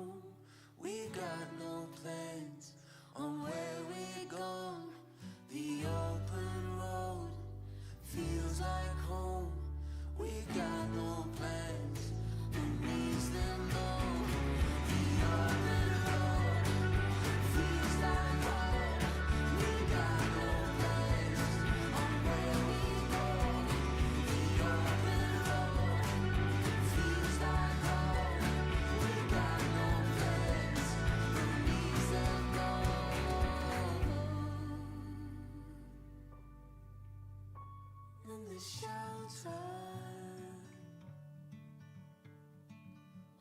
home. We got no plans on where we're going. The open road feels like home. We got no plans, but needs them know. The open road feels like home. We got no plans on where we go. The open road feels like home. We got no plans, but needs them know. In the shelter,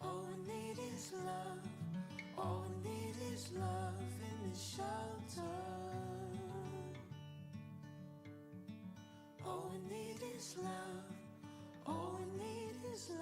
all we need is love. All we need is love in the shelter. All we need is love. All we need is love.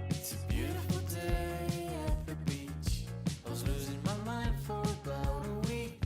It's a beautiful day at the beach. I was losing my mind for about a week.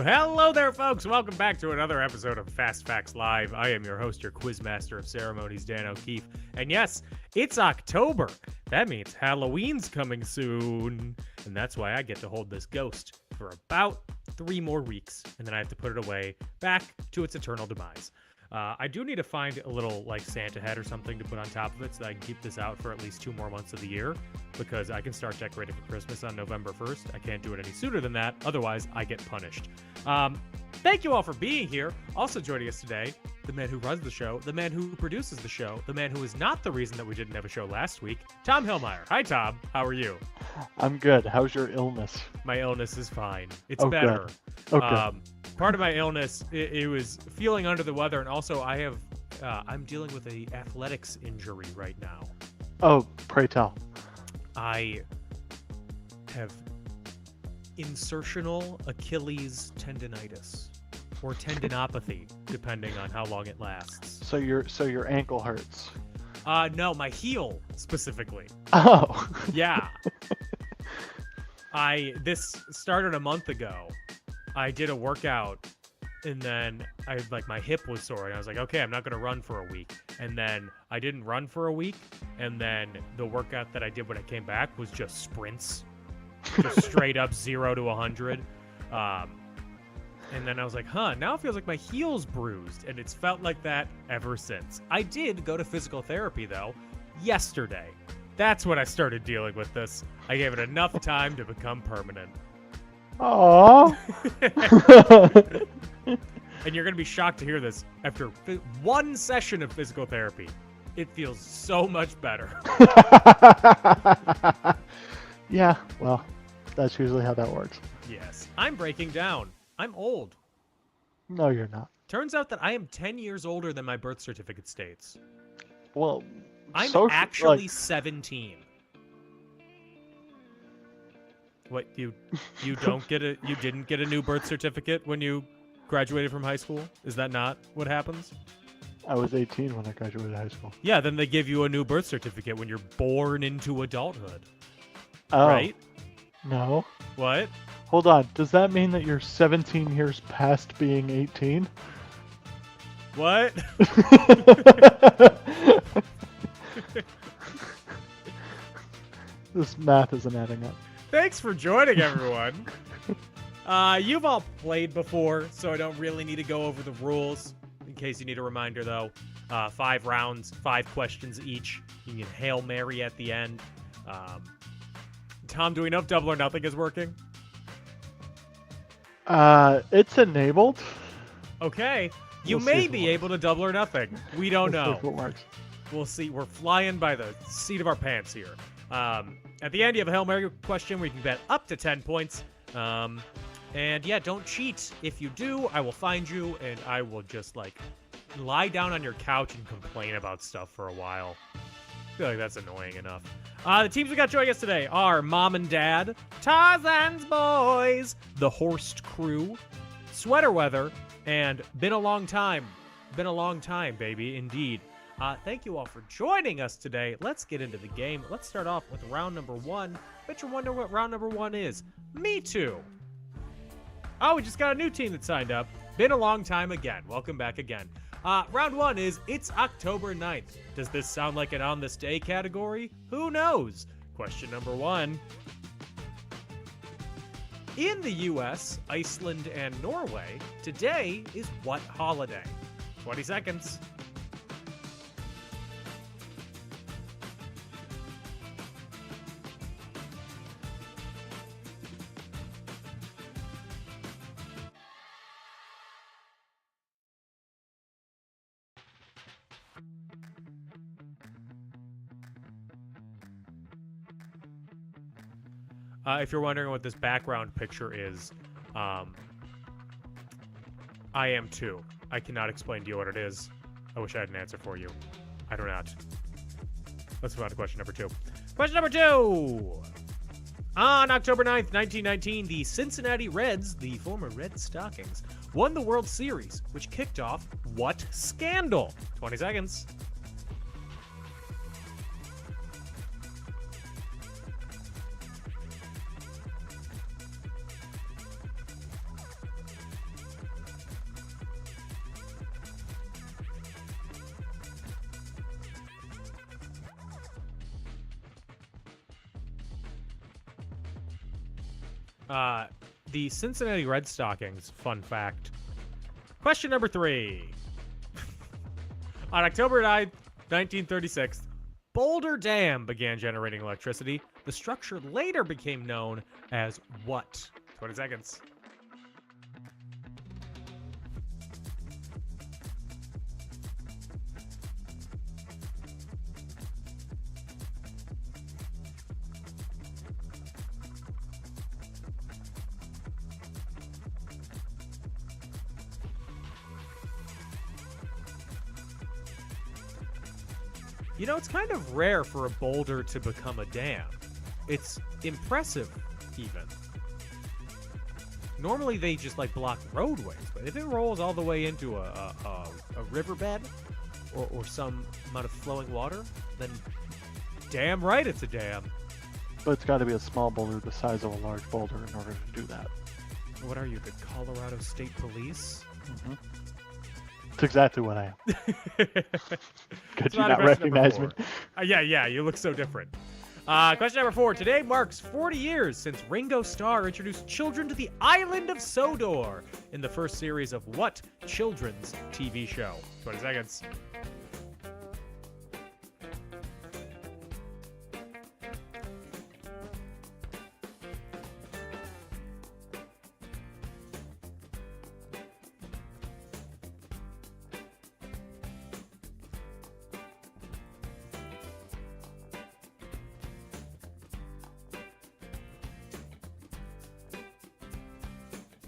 Hello there, folks. Welcome back to another episode of Fast Facts Live. I am your host, your quizmaster of ceremonies, Dan O'Keefe. And yes, it's October. That means Halloween's coming soon. And that's why I get to hold this ghost for about 3 more weeks. And then I have to put it away back to its eternal demise. I do need to find a little like Santa hat or something to put on top of it so that I can keep this out for at least 2 more months of the year, because I can start decorating for Christmas on November 1st. I can't do it any sooner than that. Otherwise, I get punished. Thank you all for being here. Also joining us today, the man who runs the show, the man who produces the show, the man who is not the reason that we didn't have a show last week, Tom Hillmeyer. Hi, Tom. How are you? I'm good. How's your illness? My illness is fine. It's Oh, better. good. Okay. Part of my illness, it was feeling under the weather, and also I'm dealing with a athletics injury right now. Oh, pray tell. I have insertional Achilles tendonitis, or tendinopathy, depending on how long it lasts. So your ankle hurts. No, my heel specifically. Oh. Yeah. This started a month ago. I did a workout, and then my hip was sore, and I was like, okay, I'm not going to run for a week. And then I didn't run for a week, and then the workout that I did when I came back was just sprints. Just straight up 0 to 100. And then I was like, now it feels like my heel's bruised, and it's felt like that ever since. I did go to physical therapy, though, yesterday. That's when I started dealing with this. I gave it enough time to become permanent. Aww. And you're going to be shocked to hear this. After 1 session of physical therapy, it feels so much better. Yeah, well, that's usually how that works. Yes. I'm breaking down. I'm old. No, you're not. Turns out that I am 10 years older than my birth certificate states. Well, I'm actually 17. What, you didn't get a new birth certificate when you graduated from high school? Is that not what happens? I was 18 when I graduated high school. Yeah, then they give you a new birth certificate when you're born into adulthood. Oh. Right? No. What? Hold on. Does that mean that you're 17 years past being 18? What? This math isn't adding up. Thanks for joining, everyone. You've all played before, so I don't really need to go over the rules. In case you need a reminder, though, 5 rounds, 5 questions each. You can Hail Mary at the end. Tom, do we know if Double or Nothing is working? It's enabled. Okay. You We'll see may if it be works. able to Double or Nothing. We don't We'll see know. if it works. We'll see. We're flying by the seat of our pants here. At the end, you have a Hail Mary question where you can bet up to 10 points. And yeah, don't cheat. If you do, I will find you, and I will just, lie down on your couch and complain about stuff for a while. I feel like that's annoying enough. The teams we got joining us today are Mom and Dad, Tarzan's Boys, The Horst Crew, Sweater Weather, and Been a Long Time. Been a long time, baby, indeed. Thank you all for joining us today. Let's get into the game. Let's start off with round number 1. Bet you're wondering what round number 1 is. Me too. Oh, we just got a new team that signed up. Been a long time again. Welcome back again. Round 1 is It's October 9th. Does this sound like an On This Day category? Who knows? Question number 1. In the US, Iceland, and Norway, today is what holiday? 20 seconds. If you're wondering what this background picture is, I am too. I cannot explain to you what it is. I wish I had an answer for you. I do not. Let's move on to question number 2. Question number 2! On October 9th, 1919, the Cincinnati Reds, the former Red Stockings, won the World Series, which kicked off what scandal? 20 seconds. The Cincinnati Red Stockings, fun fact. Question number 3. On October 9th, 1936, Boulder Dam began generating electricity. The structure later became known as what? 20 seconds. You know, it's kind of rare for a boulder to become a dam. It's impressive, even. Normally they just like block roadways, but if it rolls all the way into a riverbed or some amount of flowing water, then damn right it's a dam. But it's got to be a small boulder the size of a large boulder in order to do that. What are you, the Colorado State Police? Mm-hmm. That's exactly what I am. Could It's you not a not question number recognize me? 4. Yeah, you look so different. Question number 4. Today marks 40 years since Ringo Starr introduced children to the island of Sodor in the first series of what children's TV show? 20 seconds.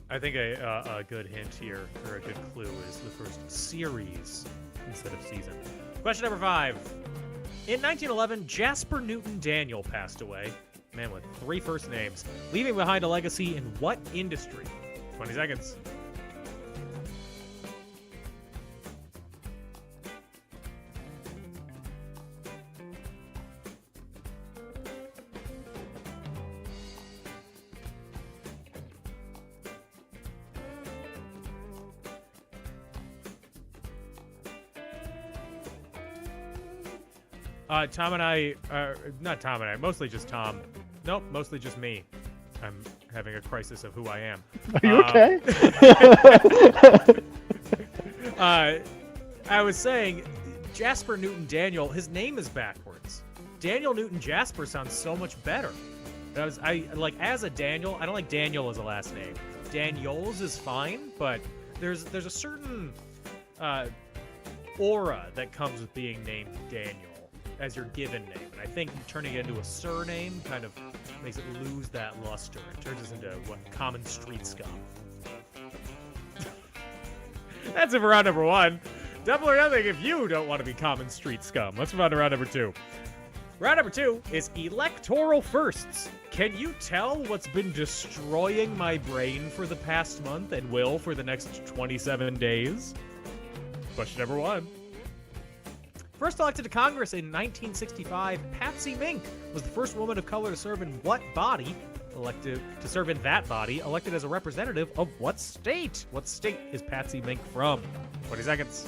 I think a good hint here, or a good clue, is the first series instead of season. Question number 5. In 1911, Jasper Newton Daniel passed away. Man with 3 first names, leaving behind a legacy in what industry? 20 seconds. Tom and I, not Tom and I, mostly just Tom. Nope, mostly just me. I'm having a crisis of who I am. Are you okay? I was saying, Jasper Newton Daniel, his name is backwards. Daniel Newton Jasper sounds so much better. I like, as a Daniel, I don't like Daniel as a last name. Daniels is fine, but there's a certain aura that comes with being named Daniel as your given name, and I think turning it into a surname kind of makes it lose that luster. It turns us into what, common street scum. That's it for round number 1. Double or nothing if you don't want to be common street scum. Let's move on to round number 2. Round number 2 is electoral firsts. Can you tell what's been destroying my brain for the past month and will for the next 27 days? Question number 1. First elected to Congress in 1965, Patsy Mink was the first woman of color to serve in what body? Elected as a representative of what state? What state is Patsy Mink from? 20 seconds.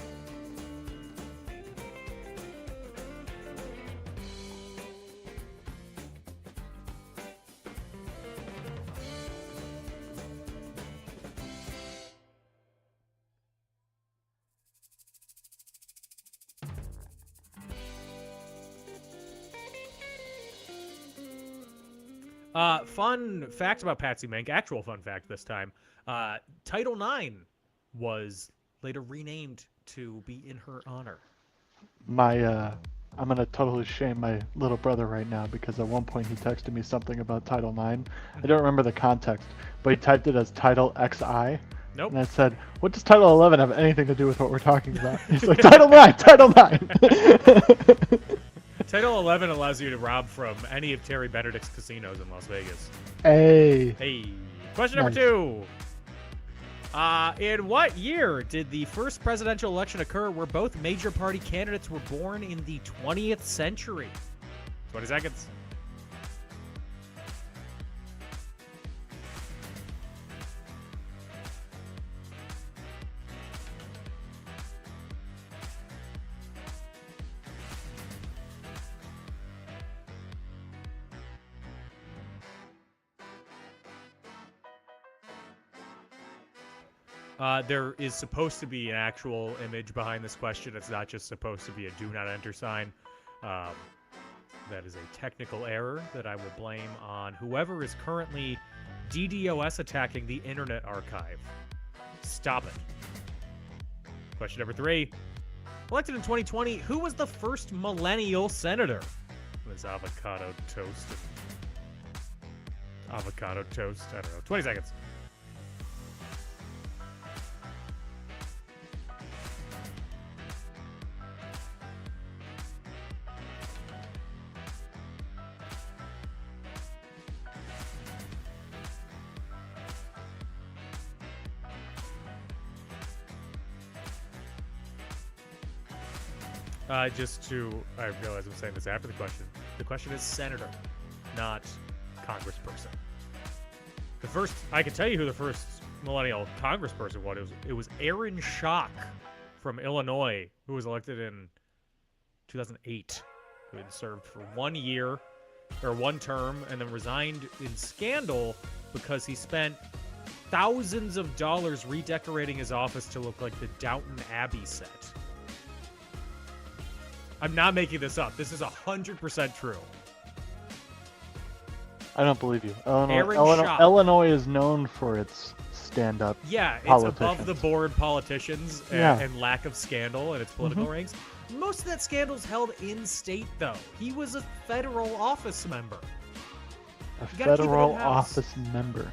Fun fact about Patsy Mink, actual fun fact this time. Title IX was later renamed to be in her honor. I'm gonna totally shame my little brother right now because at one point he texted me something about Title IX. I don't remember the context, but he typed it as Title XI. Nope. And I said, "What does Title 11 have anything to do with what we're talking about?" He's like, "Title IX, Title IX." Title 11 allows you to rob from any of Terry Benedict's casinos in Las Vegas. Hey. Hey. Question number 2. In what year did the first presidential election occur where both major party candidates were born in the 20th century? 20 seconds. There is supposed to be an actual image behind this question. It's not just supposed to be a do not enter sign. That is a technical error that I will blame on whoever is currently DDoS attacking the Internet Archive. Stop it. Question number 3. Elected in 2020, who was the first millennial senator? It was avocado toast. Avocado toast. I don't know. 20 seconds. I realize I'm saying this after the question. The question is senator, not congressperson. I can tell you who the first millennial congressperson was. It was Aaron Schock from Illinois, who was elected in 2008, who had served for 1 year, or 1 term, and then resigned in scandal because he spent thousands of dollars redecorating his office to look like the Downton Abbey set. I'm not making this up. This is 100% true. I don't believe you. Aaron Schock. Illinois is known for its stand-up. Yeah, it's politicians. above the board politicians and lack of scandal in its political ranks. Most of that scandal's held in state, though. He was a federal office member. A You gotta keep it federal in-house. office member.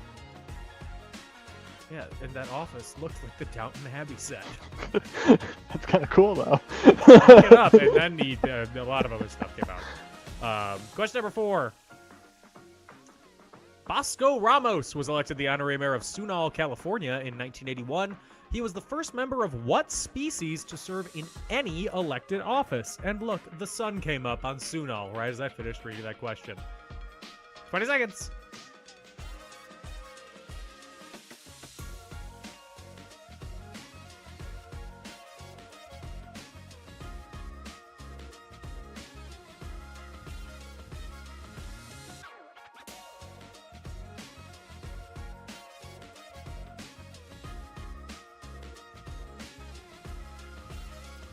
Yeah, and that office looked like the Downton Abbey set. That's kind of cool, though. Look it up, and then a lot of other stuff came out. Question number 4. Bosco Ramos was elected the honorary mayor of Sunol, California in 1981. He was the first member of what species to serve in any elected office? And look, the sun came up on Sunol right as I finished reading that question. 20 seconds.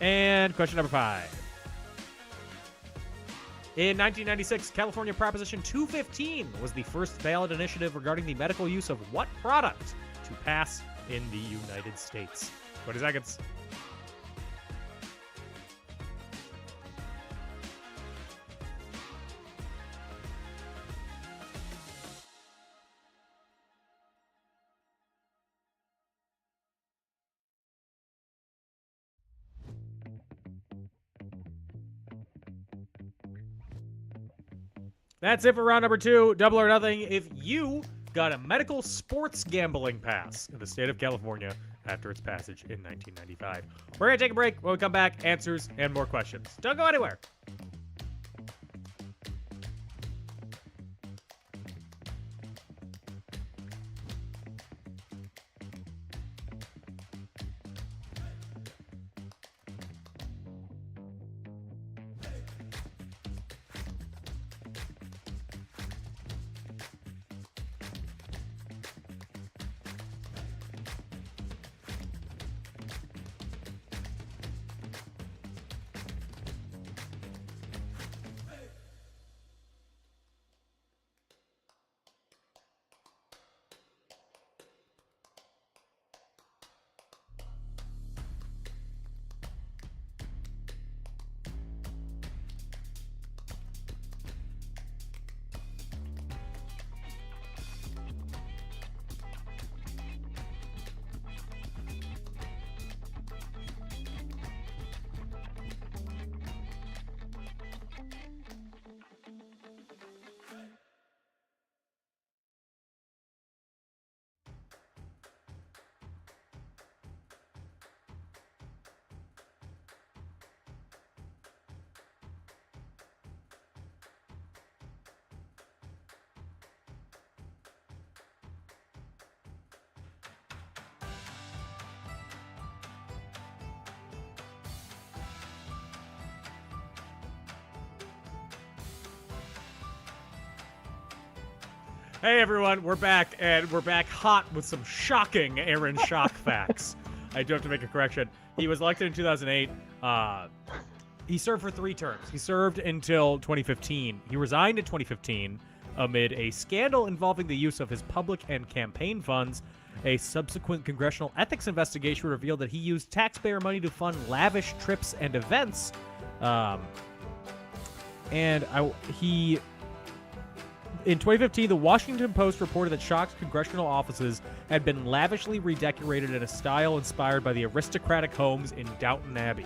And question number 5. In 1996, California Proposition 215 was the first ballot initiative regarding the medical use of what product to pass in the United States? 20 seconds. That's it for round number 2. Double or nothing if you got a medical sports gambling pass in the state of California after its passage in 1995. We're going to take a break. When we come back, answers and more questions. Don't go anywhere. Hey everyone, we're back, and we're back hot with some shocking Aaron Schock facts. I do have to make a correction. He was elected in 2008. He served for 3 terms. He served until 2015. He resigned in 2015 amid a scandal involving the use of his public and campaign funds. A subsequent congressional ethics investigation revealed that he used taxpayer money to fund lavish trips and events. In 2015, the Washington Post reported that Schock's congressional offices had been lavishly redecorated in a style inspired by the aristocratic homes in Downton Abbey.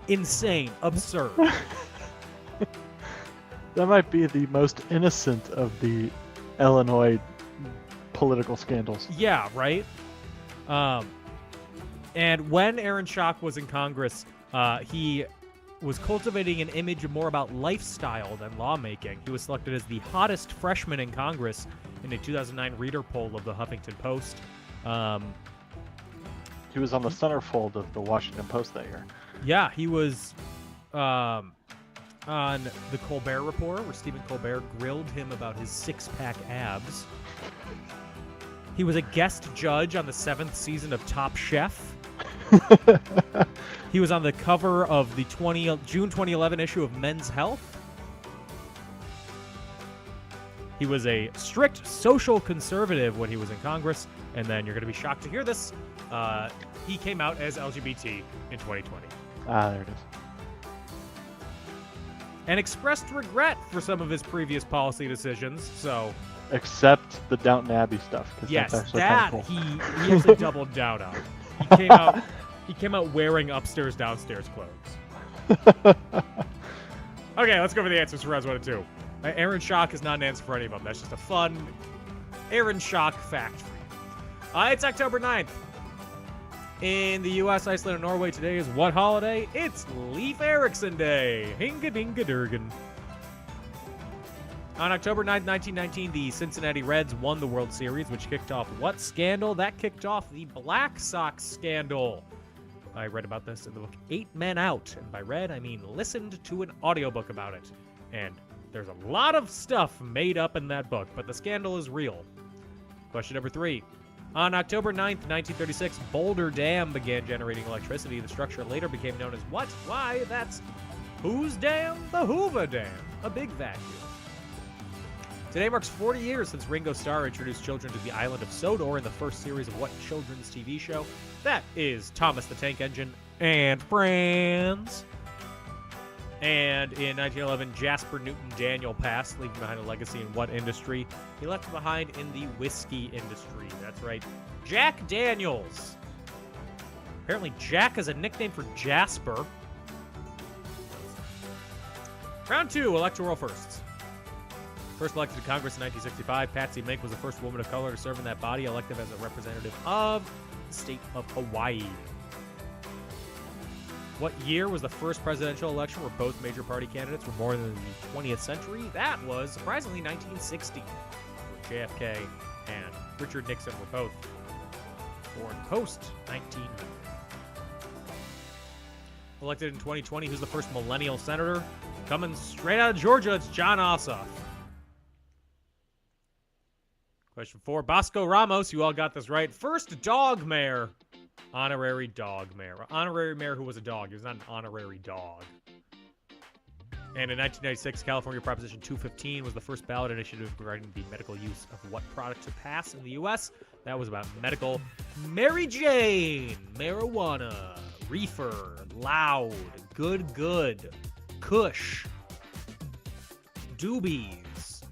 Insane. Absurd. That might be the most innocent of the Illinois political scandals. Yeah, right? And when Aaron Schock was in Congress, he was cultivating an image more about lifestyle than lawmaking. He was selected as the hottest freshman in Congress in a 2009 reader poll of the Huffington Post. He was on the centerfold of the Washington Post that year. Yeah, he was on the Colbert Report, where Stephen Colbert grilled him about his six-pack abs. He was a guest judge on the 7th season of Top Chef. He was on the cover of the June 2011 issue of Men's Health. He was a strict social conservative when he was in Congress, and then you're going to be shocked to hear this. He came out as LGBT in 2020. Ah, there it is. And expressed regret for some of his previous policy decisions, so... Except the Downton Abbey stuff. Yes, that's that cool. he actually doubled down on. He came out wearing upstairs, downstairs clothes. Okay, let's go over the answers for rounds 1 and 2. Aaron Schock is not an answer for any of them. That's just a fun Aaron Schock fact for you. It's October 9th. In the U.S., Iceland, and Norway, today is what holiday? It's Leif Erikson Day. Hinga-dinga-durgan. On October 9th, 1919, the Cincinnati Reds won the World Series, which kicked off what scandal? That kicked off the Black Sox scandal. I read about this in the book 8 Men Out. And by read, I mean listened to an audiobook about it. And there's a lot of stuff made up in that book, but the scandal is real. Question number 3. On October 9th, 1936, Boulder Dam began generating electricity. The structure later became known as what? Why, that's whose dam? The Hoover Dam. A big vacuum. Today marks 40 years since Ringo Starr introduced children to the island of Sodor in the first series of what children's TV show? That is Thomas the Tank Engine and Friends. And in 1911, Jasper Newton Daniel passed, leaving behind a legacy in what industry? He left behind in the whiskey industry. That's right, Jack Daniels. Apparently, Jack is a nickname for Jasper. Round 2, electoral firsts. First elected to Congress in 1965, Patsy Mink was the first woman of color to serve in that body, elected as a representative of the state of Hawaii. What year was the first presidential election where both major party candidates were born in the 20th century? That was, surprisingly, 1960, where JFK and Richard Nixon were both born post-1900. Elected in 2020, who's the first millennial senator? Coming straight out of Georgia, it's John Ossoff. Question 4, Bosco Ramos, you all got this right. First dog mayor. Honorary dog mayor. Honorary mayor who was a dog. He was not an honorary dog. And in 1996, California Proposition 215 was the first ballot initiative regarding the medical use of what product to pass in the U.S. That was about medical Mary Jane, marijuana, reefer, loud, good, kush, doobies,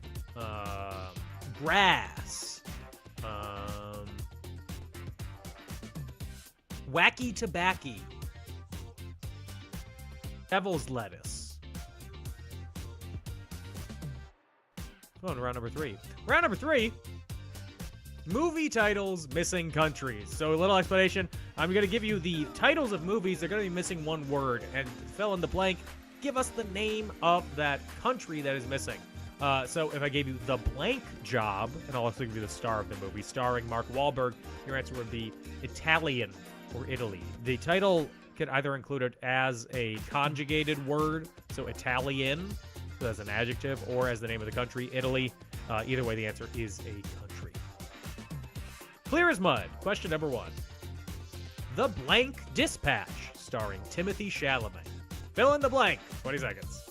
grass, wacky tobacco, devil's lettuce. On to round number 3. Round number 3, movie titles missing countries. So a little explanation. I'm going to give you the titles of movies. They're going to be missing one word. And fill in the blank, give us the name of that country that is missing. So if I gave you The Blank Job, and I'll also give you the star of the movie, starring Mark Wahlberg, your answer would be Italian or Italy. The title could either include it as a conjugated word, so Italian, as an adjective or as the name of the country, Italy. Either way, the answer is a country. Clear as mud. Question number 1. The Blank Dispatch, starring Timothy Chalamet. Fill in the blank. 20 seconds.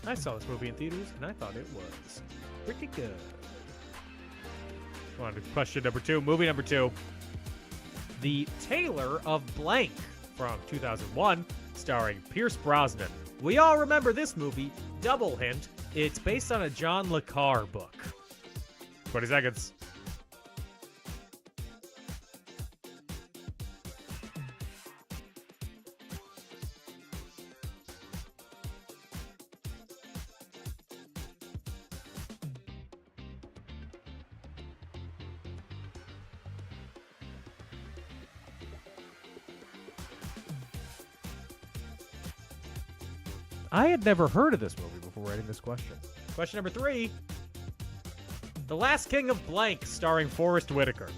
I saw this movie in theaters, and I thought it was pretty good. On to question number 2. Movie number 2. The Tailor of Blank from 2001, starring Pierce Brosnan. We all remember this movie. Double hint, it's based on a John le Carre book. 20 seconds. I had never heard of this movie before writing this question. Question number 3. The Last King of Blank, starring Forrest Whitaker.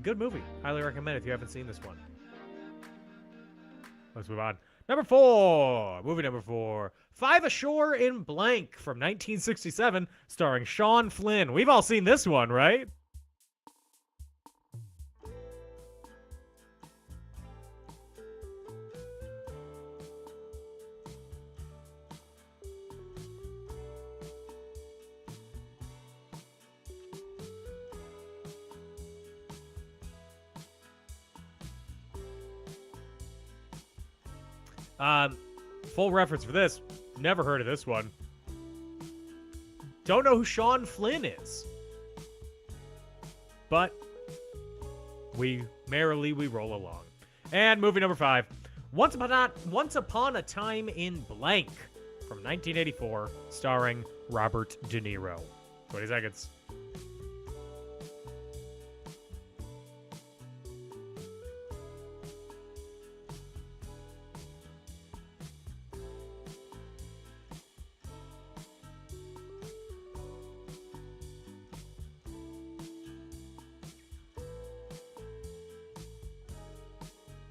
Good movie. Highly recommend if you haven't seen this one. Let's move on. Number 4. Movie number 4. Five Ashore in Blank from 1967, starring Sean Flynn. We've all seen this one, right? Full reference for this. Never heard of this one. Don't know who Sean Flynn is. But we roll along. And movie number 5. Once Upon a Time in Blank from 1984, starring Robert De Niro. 20 seconds.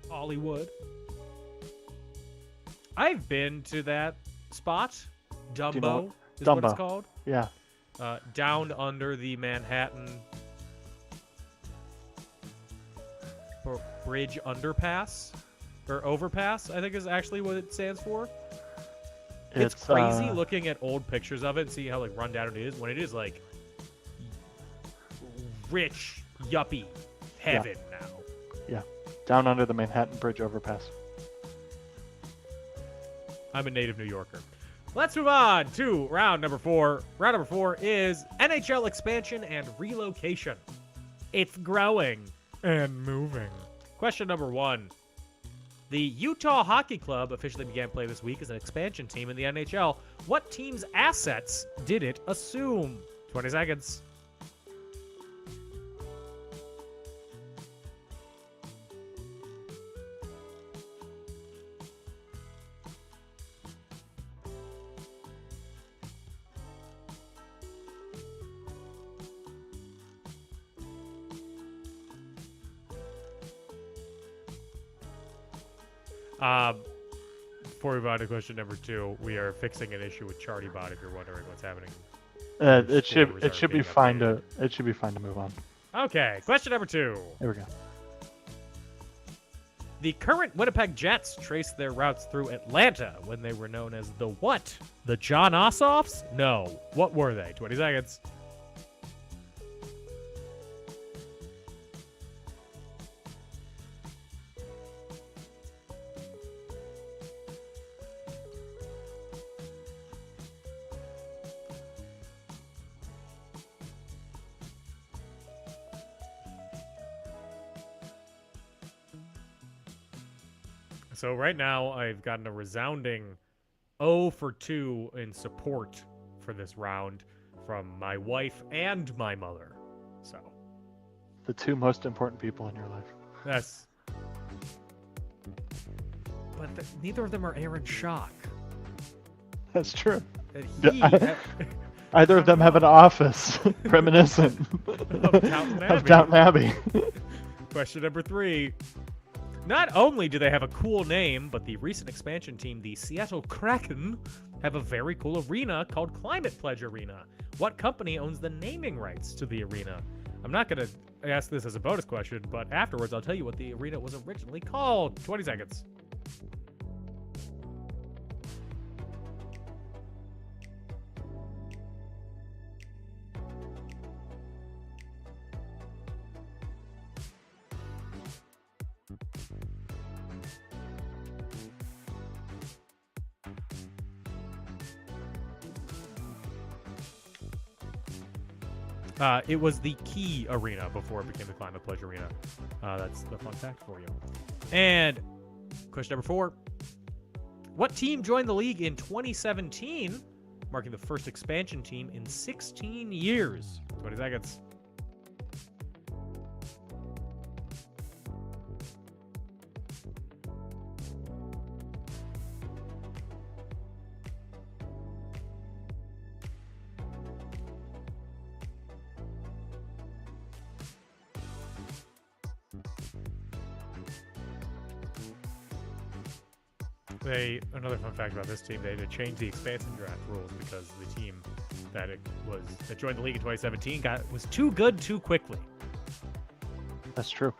Hollywood. I've been to that spot. Dumbo is what it's called. Yeah. Down under the Manhattan Bridge underpass. Or overpass, I think is actually what it stands for. It's crazy looking at old pictures of it and seeing how like run down it is when it is like rich, yuppie heaven now. Yeah. Down under the Manhattan Bridge overpass. I'm a native New Yorker. Let's move on to round number 4. Round number 4 is NHL expansion and relocation. It's growing and moving. Question number 1. The Utah Hockey Club officially began play this week as an expansion team in the NHL. What team's assets did it assume? 20 seconds. Before we move on to question number 2, we are fixing an issue with ChartyBot. If you're wondering what's happening, it should be fine to move on. Okay, question number 2. There we go. The current Winnipeg Jets traced their routes through Atlanta when they were known as the what? The John Ossoffs? No. What were they? 20 seconds. So right now, I've gotten a resounding 0 for 2 in support for this round from my wife and my mother. So The two most important people in your life. that's. But neither of them are Aaron Schock. That's true. And Yeah, he, Either of them have an office reminiscent Of Downton Abbey. of Downton Abbey. Question number 3. Not only do they have a cool name, but the recent expansion team, the Seattle Kraken, have a very cool arena called Climate Pledge Arena. What company owns the naming rights to the arena? I'm not going to ask this as a bonus question, but afterwards I'll tell you what the arena was originally called. 20 seconds. It was the Key Arena before it became the Climate Pledge Arena. That's the fun fact for you. And question number 4. What team joined the league in 2017, marking the first expansion team in 16 years? 20 seconds. Another fun fact about this team, they had to change the expansion draft rules because the team that joined the league in 2017 was too good too quickly. That's true.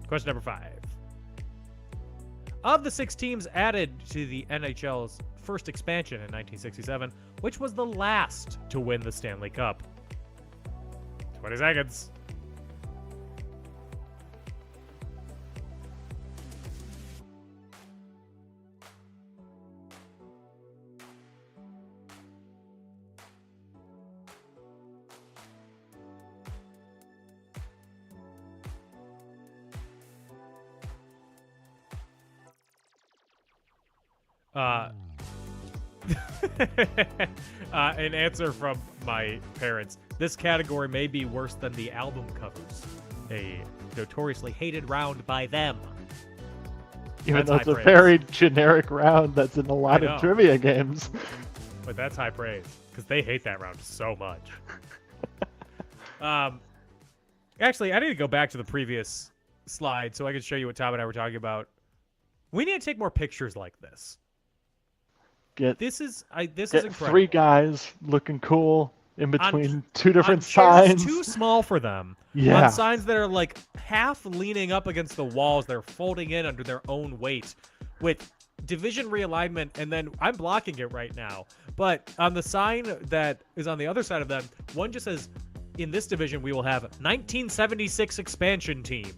Question number 5. Of the 6 teams added to the NHL's first expansion in 1967, which was the last to win the Stanley Cup? 20 seconds. An answer from my parents. This category may be worse than the album covers. A notoriously hated round by them. Even That's though it's high a praise. very generic round that's in a lot know. of trivia games. But that's high praise because they hate that round so much. Actually, I need to go back to the previous slide so I can show you what Tom and I were talking about. We need to take more pictures like this. This is incredible. 3 guys looking cool in between 2 different on chairs signs. too small for them. Yeah. On signs that are like half leaning up against the walls, they're folding in under their own weight with division realignment, and then I'm blocking it right now. But on the sign that is on the other side of them, one just says, in this division, we will have 1976 expansion team.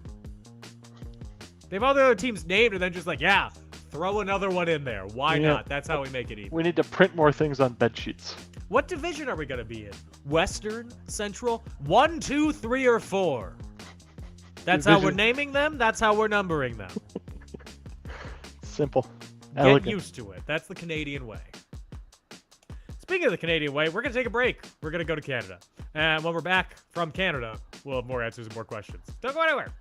They have all the other teams named, and then just like, yeah, throw another one in there. Why Yeah. not? That's how we make it even. We need to print more things on bed sheets. What division are we going to be in? Western? Central? 1, 2, 3, or 4? That's how we're Division. naming them. That's how we're numbering them. Simple. Get Elegant. used to it. That's the Canadian way. Speaking of the Canadian way, we're going to take a break. We're going to go to Canada. And when we're back from Canada, we'll have more answers and more questions. Don't go anywhere.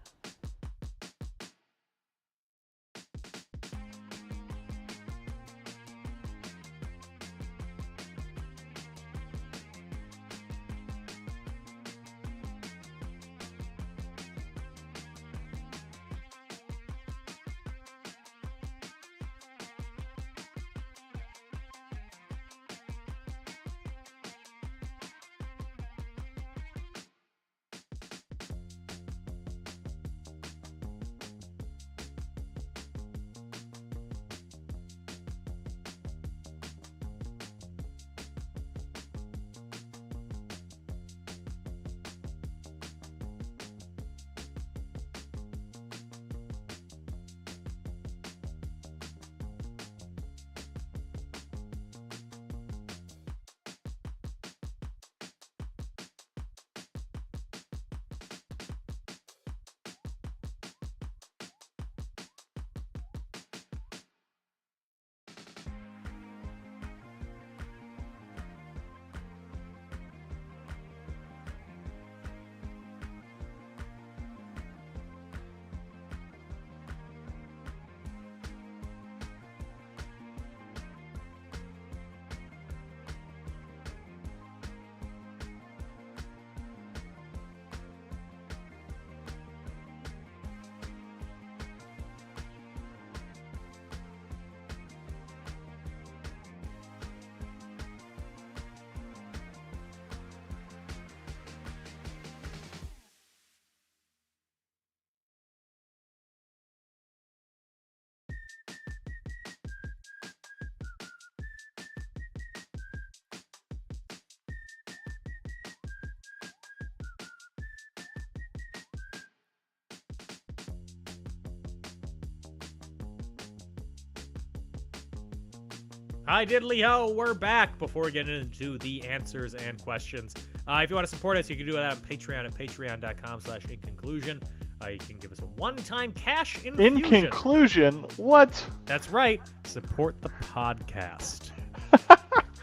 Hi, diddly ho, we're back. Before we get into the answers and questions, if you want to support us, you can do that on Patreon at patreon.com/inconclusion. You can give us a one-time cash infusion. In conclusion, what? That's right. Support the podcast.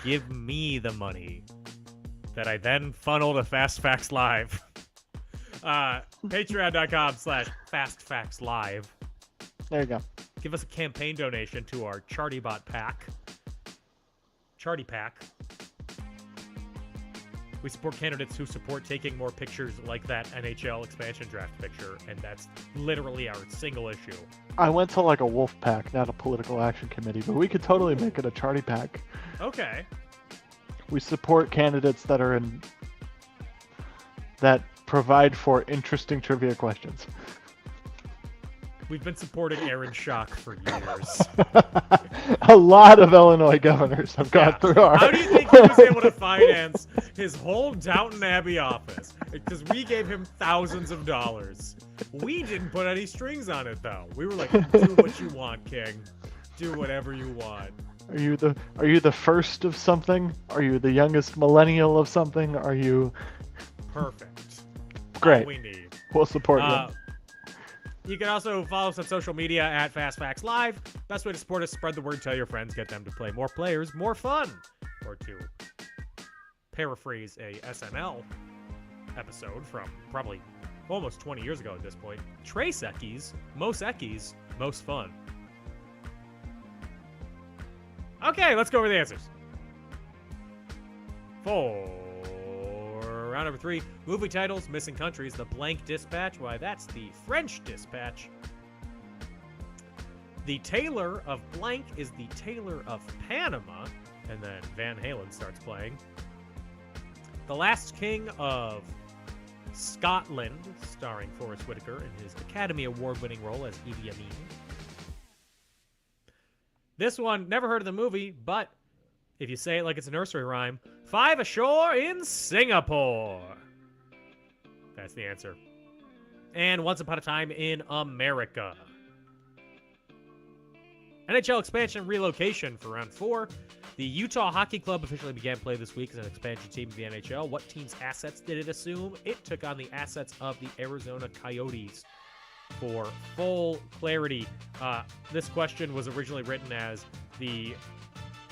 Give me the money that I then funnel to Fast Facts Live. Patreon.com/FastFactsLive. There you go. Give us a campaign donation to our ChartyBot pack. Charty Pack. We support candidates who support taking more pictures like that NHL expansion draft picture, and that's literally our single issue. I went to like a wolf pack, not a political action committee, but we could totally make it a charty pack. Okay. We support candidates that provide for interesting trivia questions. We've been supporting Aaron Schock for years. A lot of Illinois governors have gone through our... How do you think he was able to finance his whole Downton Abbey office? Because we gave him thousands of dollars. We didn't put any strings on it, though. We were like, do what you want, King. Do whatever you want. Are you the first of something? Are you the youngest millennial of something? Are you... Perfect. Great. All we need. We'll support you. You can also follow us on social media at Fast Facts Live. Best way to support us, spread the word, tell your friends, get them to play more players, more fun. Or to paraphrase a SNL episode from probably almost 20 years ago at this point. Trace Eckes, most fun. Okay, let's go over the answers. For round number 3, movie titles, missing countries, The Blank Dispatch. Why, that's the French Dispatch. The Tailor of Blank is the Tailor of Panama. And then Van Halen starts playing. The Last King of Scotland, starring Forrest Whitaker in his Academy Award-winning role as Idi Amin. This one, never heard of the movie, but if you say it like it's a nursery rhyme, 5 Ashore in Singapore. That's the answer. And Once Upon a Time in America. NHL expansion relocation for round 4. The Utah Hockey Club officially began play this week as an expansion team of the NHL. What team's assets did it assume? It took on the assets of the Arizona Coyotes. For full clarity, this question was originally written as the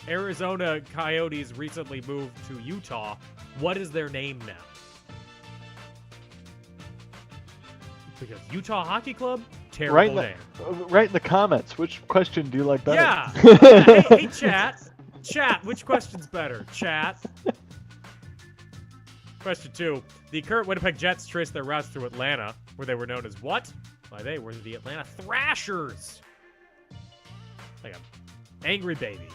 Arizona Coyotes recently moved to Utah. What is their name now? Because Utah Hockey Club, terrible name. Write in the comments, which question do you like better? Yeah. Hey, chat. Chat, which question's better? Chat. Question 2. The current Winnipeg Jets traced their routes through Atlanta, where they were known as what? Why, they were the Atlanta Thrashers. Like an angry baby.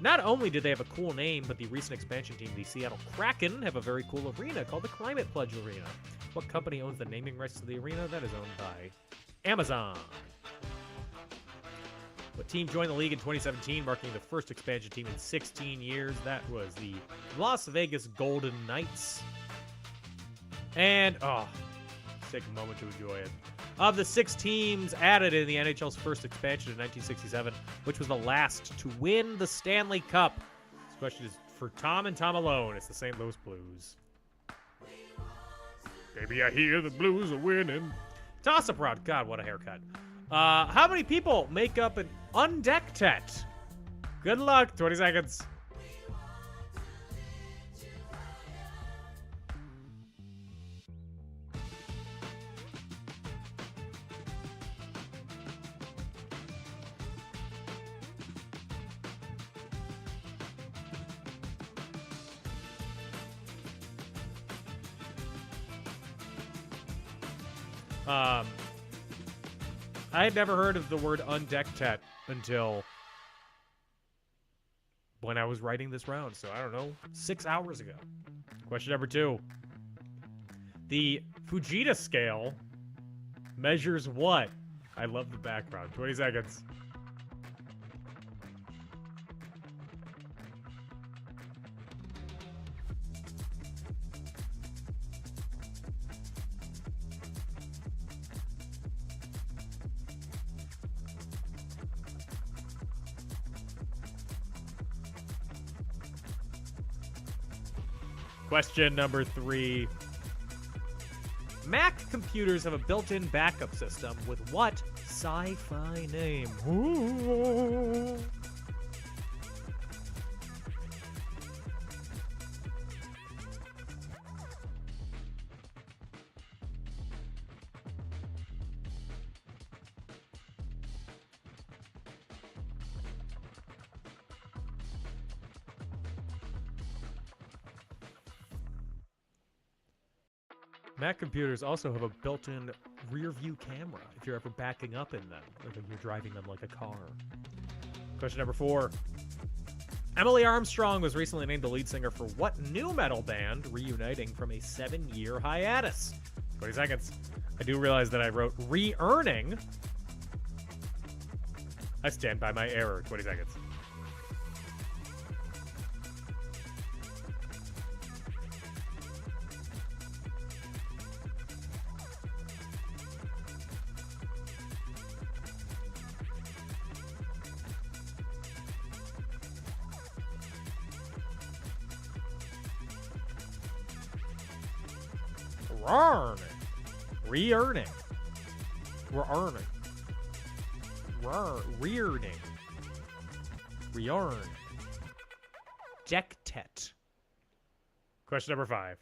Not only did they have a cool name, but the recent expansion team, the Seattle Kraken, have a very cool arena called the Climate Pledge Arena. What company owns the naming rights to the arena? That is owned by Amazon. What team joined the league in 2017, marking the first expansion team in 16 years? That was the Las Vegas Golden Knights. And, take a moment to enjoy it. Of the 6 teams added in the NHL's first expansion in 1967, which was the last to win the Stanley Cup? This question is for Tom and Tom alone. It's the St. Louis Blues. Baby, I hear the Blues are winning. Toss-up round. God, what a haircut. How many people make up an undectet? Good luck. 20 seconds. I had never heard of the word undectet until when I was writing this round, so I don't know, 6 hours ago. Question number 2. The Fujita scale measures what? I love the background. 20 seconds. Question number 3. Mac computers have a built-in backup system with what sci-fi name? Ooh. Mac computers also have a built-in rear view camera if you're ever backing up in them, like if you're driving them like a car. Question number 4. Emily Armstrong was recently named the lead singer for what new metal band reuniting from a 7-year hiatus? 20 seconds. I do realize that I wrote re-earning. I stand by my error. 20 seconds. Re-earning. Re-earning. Re-earning. Re-earn. Dectet. Question number 5.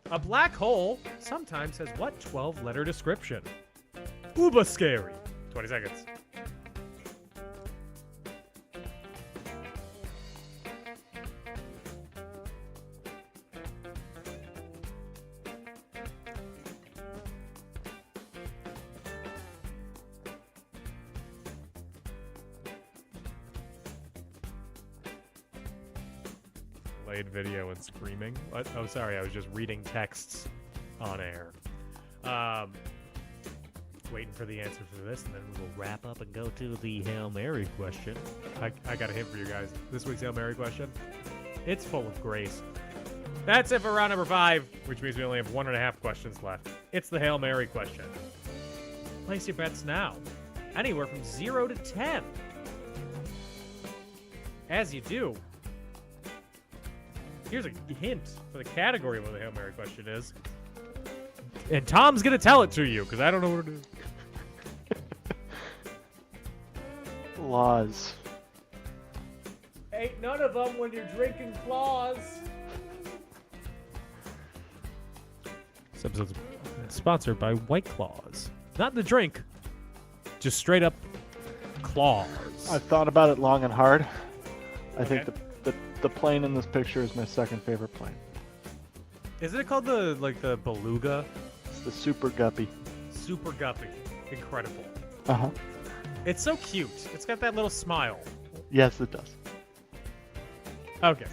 A black hole sometimes has what 12-letter description? Uber scary. 20 seconds. Played video and screaming. What? Oh, sorry, I was just reading texts on air. Waiting for the answer for this, and then we will wrap up and go to the Hail Mary question. I got a hint for you guys. This week's Hail Mary question, it's full of grace. That's it for round number 5, which means we only have 1.5 questions left. It's the Hail Mary question. Place your bets now. Anywhere from 0 to 10. As you do, here's a hint for the category of what the Hail Mary question is. And Tom's going to tell it to you, because I don't know what it is. Laws. Ain't none of them when you're drinking claws. This episode's sponsored by White Claws. Not the drink, just straight up claws. I've thought about it long and hard. I Okay. think the plane in this picture is my second favorite plane. Isn't it called the Beluga? It's the Super Guppy. Super Guppy. Incredible. Uh-huh. It's so cute. It's got that little smile. Yes, it does. Okay.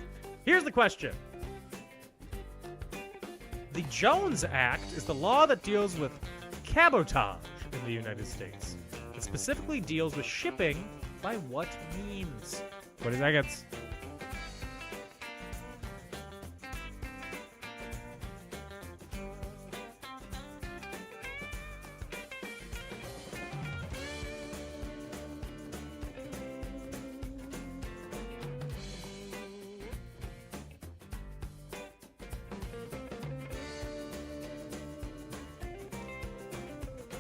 Here's the question. The Jones Act is the law that deals with cabotage in the United States. It specifically deals with shipping by what means? 20 seconds.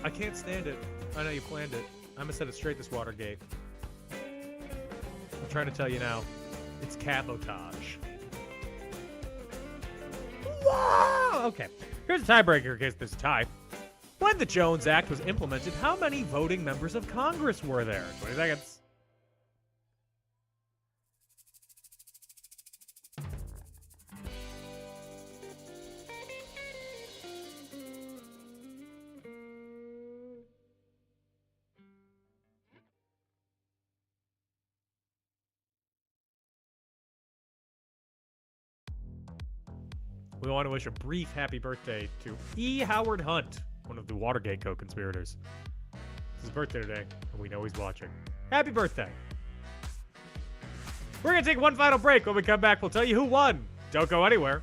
I can't stand it. I know you planned it. I'm gonna set it straight this Watergate. I'm trying to tell you now. It's cabotage. Whoa! Okay. Here's a tiebreaker in case there's a tie. When the Jones Act was implemented, how many voting members of Congress were there? 20 seconds. We want to wish a brief happy birthday to E. Howard Hunt, one of the Watergate co-conspirators. It's his birthday today, and we know he's watching. Happy birthday! We're going to take one final break. When we come back, we'll tell you who won. Don't go anywhere.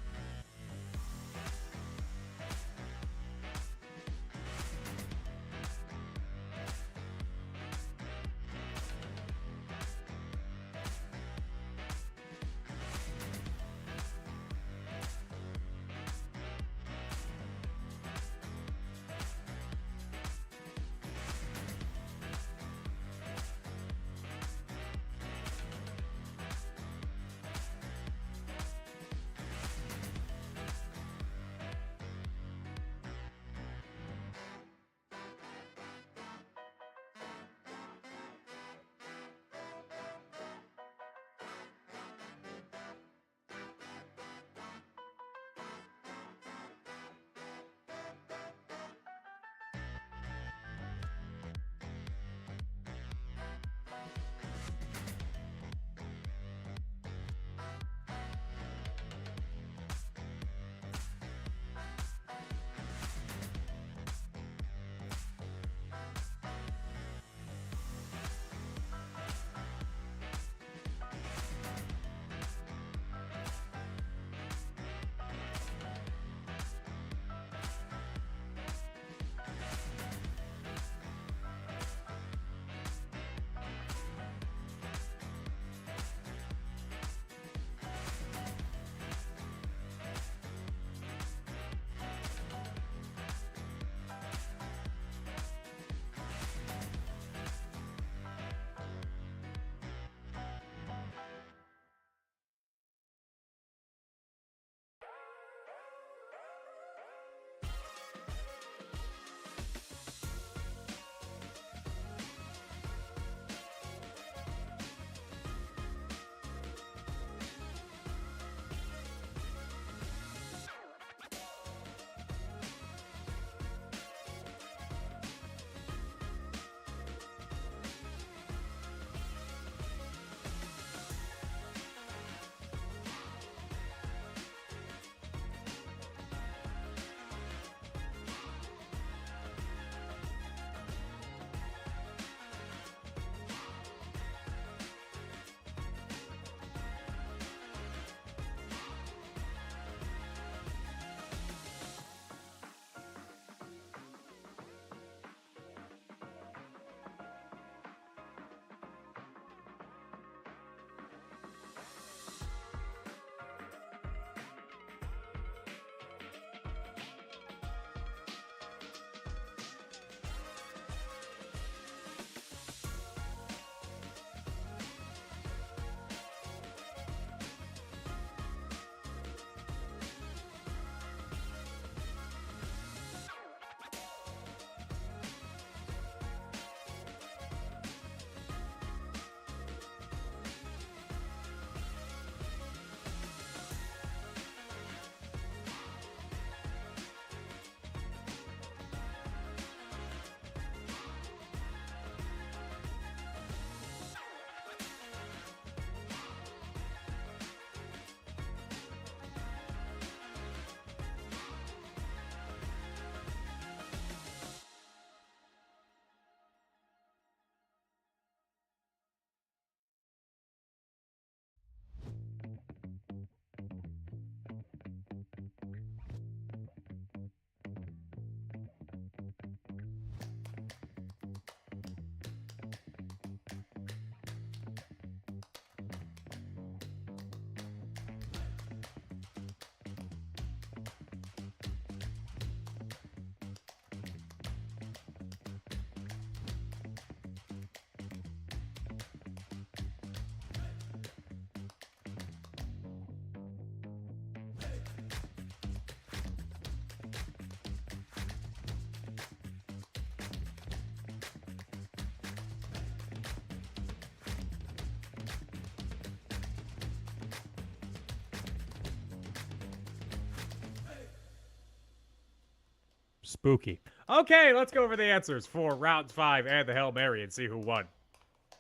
Spooky. Okay, let's go over the answers for round 5 and the Hail Mary and see who won.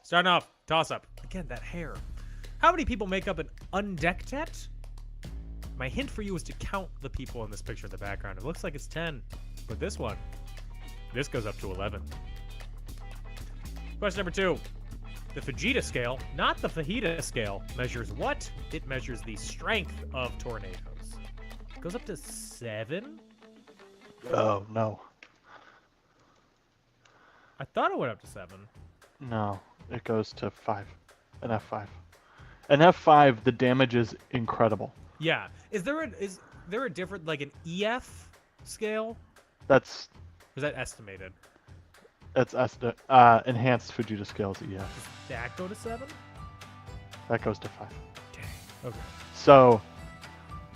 Starting off, toss-up. Again, that hair. How many people make up an undectet? My hint for you is to count the people in this picture in the background. It looks like it's 10, but this goes up to 11. Question number 2. The Fujita scale, not the fajita scale, measures what? It measures the strength of tornadoes. It goes up to 7? Oh, no. I thought it went up to 7. No, it goes to 5. An F5. An F5, the damage is incredible. Yeah. Is there a different, like an EF scale? That's Or is that estimated? enhanced Fujita scales, yeah. Does that go to 7? That goes to 5. Dang. Okay. So,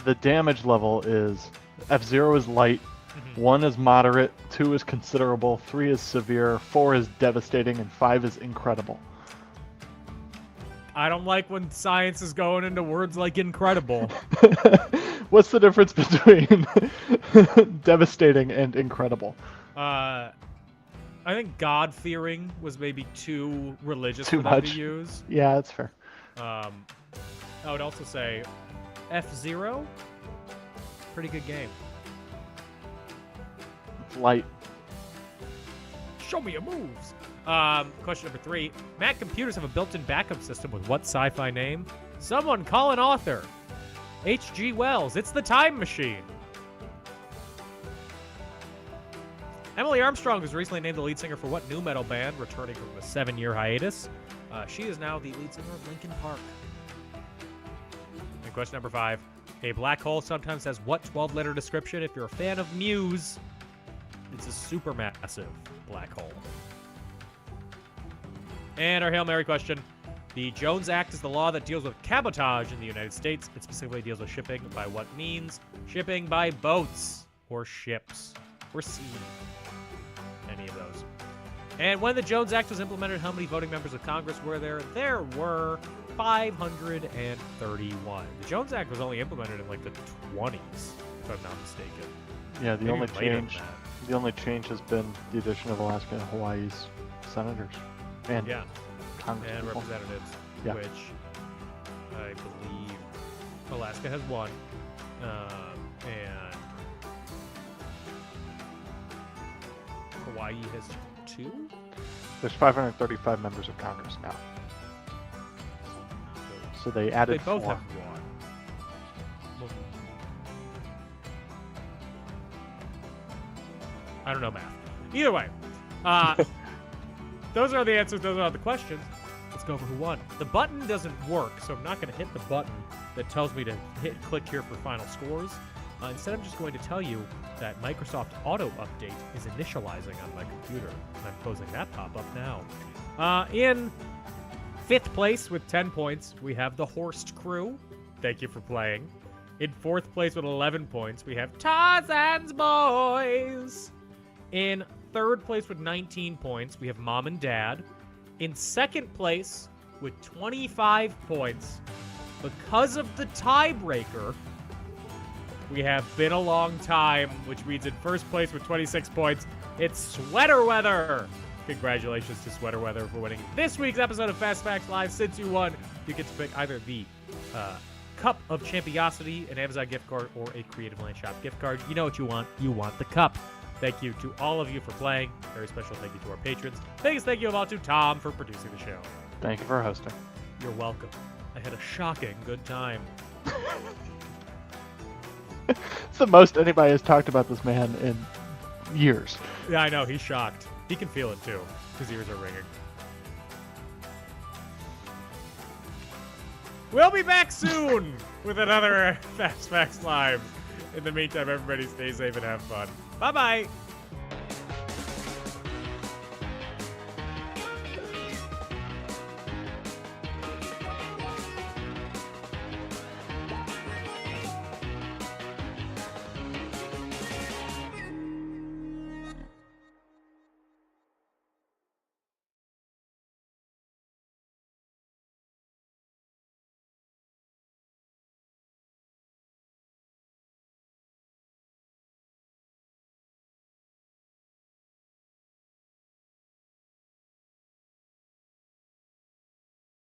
the damage level is F0 is light, 1 is moderate, 2 is considerable, 3 is severe, 4 is devastating, and 5 is incredible. I don't like when science is going into words like incredible. What's the difference between devastating and incredible? I think God-fearing was maybe too religious Too for them much. to use. Yeah, that's fair. I would also say F0, pretty good game. It's light. Show me your moves. Question number 3. Mac computers have a built-in backup system with what sci-fi name? Someone call an author. H.G. Wells. It's the Time Machine. Emily Armstrong was recently named the lead singer for what new metal band, returning from a 7-year hiatus? She is now the lead singer of Linkin Park. And question number 5. A black hole sometimes has what 12-letter description? If you're a fan of Muse, it's a supermassive black hole. And our Hail Mary question. The Jones Act is the law that deals with cabotage in the United States. It specifically deals with shipping by what means? Shipping by boats or ships or sea. Any of those. And when the Jones Act was implemented, how many voting members of Congress were there? There were 531. The Jones Act was only implemented in like the 20s, if I'm not mistaken. Yeah, the Maybe only later than change that. the only change has been the addition of Alaska and Hawaii's senators and Yeah, Congress and people. representatives, Yeah. which I believe Alaska has 1, and Hawaii has 2. There's 535 members of Congress now. So they added They both 4. have 1. Well, I don't know math. Either way, those are the answers. Those are the questions. Let's go over who won. The button doesn't work, so I'm not going to hit the button that tells me to click here for final scores. Instead, I'm just going to tell you that Microsoft Auto Update is initializing on my computer. And I'm closing that pop-up now. In 5th place with 10 points, we have the Horst Crew. Thank you for playing. In 4th place with 11 points, we have Tarzan's Boys. In 3rd place with 19 points, we have Mom and Dad. In 2nd place with 25 points, because of the tiebreaker, we have Been a Long Time, which means in 1st place with 26 points, it's Sweater Weather. Congratulations to Sweater Weather for winning this week's episode of Fast Facts Live. Since you won, you get to pick either the Cup of Champiosity, an Amazon gift card, or a Creative Land Shop gift card. You know what you want. You want the cup. Thank you to all of you for playing. Very special thank you to our patrons. Biggest thank you of all to Tom for producing the show. Thank you for hosting. You're welcome. I had a shocking good time. It's the most anybody has talked about this man in years. Yeah, I know. He's shocked. He can feel it, too. His ears are ringing. We'll be back soon with another Fast Facts Live. In the meantime, everybody stay safe and have fun. Bye-bye.